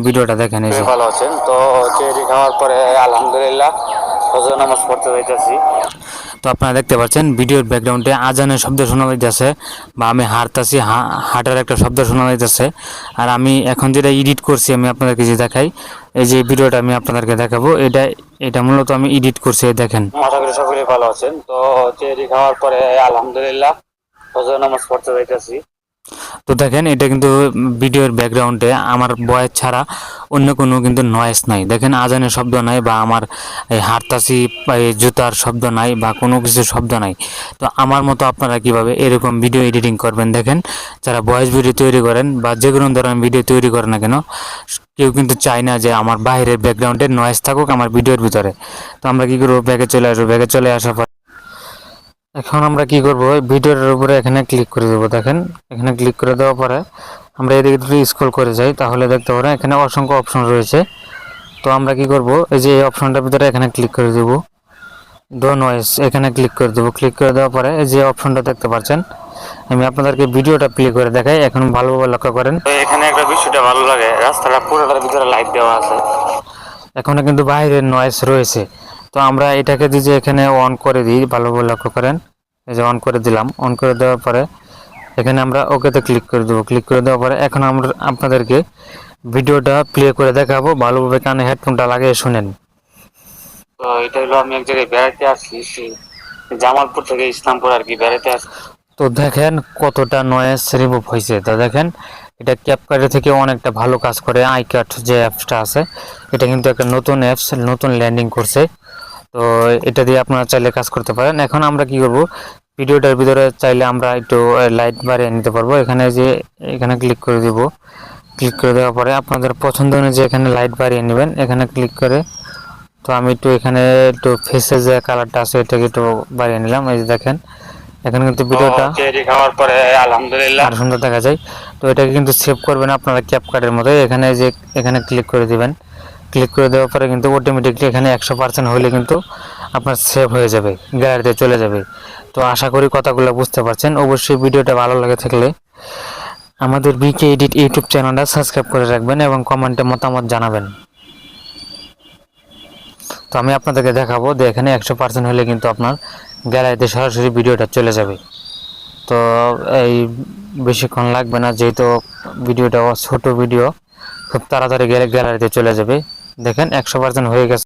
ভিডিওটা দেখেন। এই যে ভালো আছেন তো? চেরি খাওয়ার পরে আলহামদুলিল্লাহ ফজর নামাজ পড়তে যাইতেছি। তো আপনারা দেখতে পাচ্ছেন ভিডিওর ব্যাকগ্রাউন্ডে আজানের শব্দ শোনা যাইতেছে, বা আমি হাঁটতাছি, হাঁটার একটা শব্দ শোনা যাইতেছে। আর আমি এখন যেটা এডিট করছি আমি আপনাদেরকে যে দেখাই, এই যে ভিডিওটা আমি আপনাদেরকে দেখাবো, এটা মূলত আমি এডিট করছি। দেখেন। আশা করি সকলে ভালো আছেন তো? চেরি খাওয়ার পরে আলহামদুলিল্লাহ ফজর নামাজ পড়তে যাইতেছি। তো দেখেন, এটা কিন্তু ভিডিওর ব্যাকগ্রাউন্ডে আমার ভয়েস ছাড়া অন্য কোনো কিন্তু নয়েস নাই। দেখেন, আজানের শব্দ নাই, বা আমার এই হাঁটতাছি জুতার শব্দ নাই, বা কোনো কিছু শব্দ নাই। তো আমার মতো আপনারা কিভাবে এরকম ভিডিও এডিটিং করবেন? দেখেন, যারা ভয়েস ভিডিও তৈরি করেন বা যে কোনো ধরনের ভিডিও তৈরি করেন না কেন, কেউ কিন্তু চায় না যে আমার বাইরের ব্যাকগ্রাউন্ডে নয়েস থাকুক আমার ভিডিওর ভিতরে। তো আমরা কি করবো? ব্যাগে চলে আসবো। ব্যাগে চলে আসার পর এখন আমরা কি করব, ভিডিওর উপরে এখানে ক্লিক করে দেবো। দেখেন, এখানে ক্লিক করে দেওয়ার পরে আমরা এদিকে যদি স্ক্রল করে যাই তাহলে দেখতে পারেন এখানে অসংখ্য অপশন রয়েছে। তো আমরা কি করব, এই যে এই অপশনটার ভিতরে এখানে ক্লিক করে দেবো, ডো নয়েস, এখানে ক্লিক করে দেবো। ক্লিক করে দেওয়ার পরে এই যে অপশনটা দেখতে পাচ্ছেন, আমি আপনাদেরকে ভিডিওটা প্লে করে দেখাই। এখন ভালোভাবে লক্ষ্য করেন। এখানে একটা বিষয়টা ভালো লাগে, রাস্তাটা পুরোটার ভিতরে লাইট দেওয়া আছে। এখনো কিন্তু বাইরের নয়েস রয়েছে। তো আমরা এটাকে যদি এখানে অন করে দিই, ভালোভাবে লক্ষ্য করেন, এই যে অন করে দিলাম। অন করে দেওয়ার পরে এখানে আমরা ওকেতে ক্লিক করে দেবো। ক্লিক করে দেওয়ার পরে এখন আমরা আপনাদেরকে ভিডিওটা প্লে করে দেখাবো। ভালোভাবে কানে হেডফোনটা লাগিয়ে শুনেন। তো এটা হলো, আমি এক জায়গায় বেড়াতে আসছি, জামালপুর থেকে ইসলামপুর আর কি বেড়াতে আসছি। তো দেখেন কতটা নয়েজ রিমুভ হয়েছে। তো দেখেন, এটা ক্যাপকাটের থেকে অনেকটা ভালো কাজ করে। আইকাট যে অ্যাপসটা আছে, এটা কিন্তু একটা নতুন অ্যাপস, নতুন ল্যান্ডিং করছে। তো এটা দিয়ে আপনারা চাইলে কাজ করতে পারেন। এখন আমরা কি করব, ভিডিওটার ভিতরে চাইলে আমরা একটু লাইট বাড়িয়ে নিতে পারবো। এখানে যে এখানে ক্লিক করে দিব। ক্লিক করে দেওয়ার পরে আপনাদের পছন্দ অনুযায়ী এখানে লাইট বাড়িয়ে নেবেন, এখানে ক্লিক করে। তো আমি একটু এখানে একটু ফেসের যে কালারটা আছে এটাকে একটু বাড়িয়ে নিলাম। এই যে দেখেন, এখন কিন্তু ভিডিওটা চেরি খাওয়ার পরে আলহামদুলিল্লাহ আর সুন্দর দেখা যায়। তো এটাকে কিন্তু সেভ করবেন আপনারা ক্যাপকাটের মতো। এখানে যে এখানে ক্লিক করে দিবেন। ক্লিক করে দেওয়ার পরে কিন্তু অটোমেটিকলি এখানে 100% হলে কিন্তু আপনার সেভ হয়ে যাবে, গ্যালারিতে চলে যাবে। তো আশা করি কথাগুলো বুঝতে পারছেন। অবশ্যই ভিডিওটা ভালো লাগে থাকলে আমাদের বিকে এডিট ইউটিউব চ্যানেলটা সাবস্ক্রাইব করে রাখবেন এবং কমেন্টে মতামত জানাবেন। তো আমি আপনাদেরকে দেখাবো যে এখানে 100% হলে কিন্তু আপনার গ্যালারিতে সরাসরি ভিডিওটা চলে যাবে। তো এই বেশিক্ষণ লাগবে না, যেহেতু ভিডিওটা ছোট ভিডিও, খুব তাড়াতাড়ি গ্যালারিতে চলে যাবে। দেখেন 100% হয়ে গেছে।